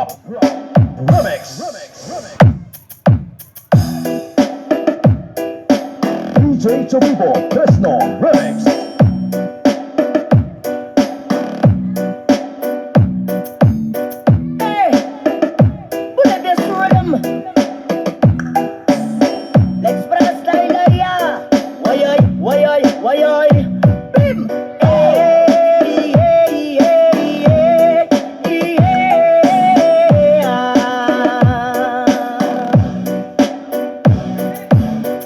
Drop Remix DJ Chobibo Personal Remix. Hey, pula dia suram. Let's press laylaya. Wayoy, wayoy, wayoy. Bim. Hey, hey, hey, hey, hey, ah.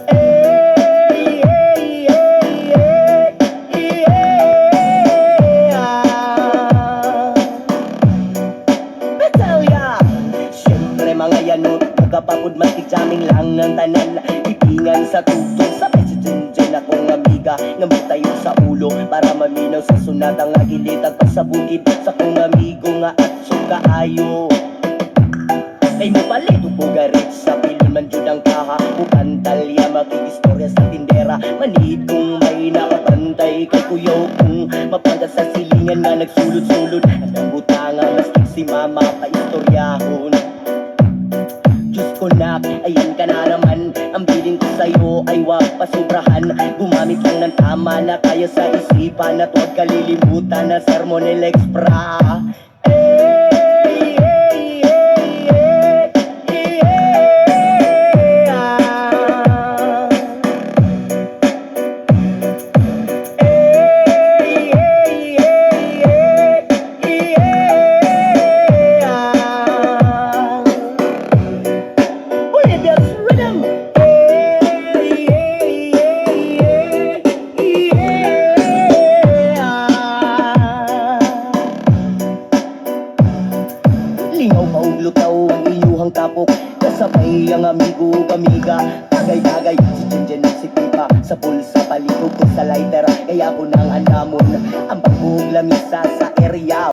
Hey, hey, hey, hey, ah. Betalya! Siyempre mga yanot, magkapapod matiksaming lang ng tanan. Ipingan sa tugtog, sabay si Jinjen akong amiga. Ngambot tayo sa ulo, para maminaw sa sunat ang agilitag pa sa bukid. Sa kong amigo nga at kaayo. Kay mo palit upugarit sa pilon man jud ang kaha. Bukan talya makikistorya sa tindera. Manid kung may nakapantay kay kuyaw kung mapagat sa silingan nga nagsulod-sulod. At ang butanga mastig si mama paistoryahon. Diyos ko nak, ayan ka na naman. Ang biling ko sa'yo ay wag pasobrahan. Gumamit lang ng tama na kaya sa isipan. At huwag kalilimutan na sermon ni Lex Pra. Hey, hey, hey, hey, hey, ah. Hey, hey, hey, hey, ah. Put it down, rhythm. Hey, hey, hey, hey, ah. Lingaw maulutaw ang iyuhang tapok. Kasabay ang amigo kamiga. Tagay-tagay si Jinjen at si Pipa. Sa pulsa palikog ko sa lighter. Kaya ko nang andamon ang pagbuhog lamisa sa area.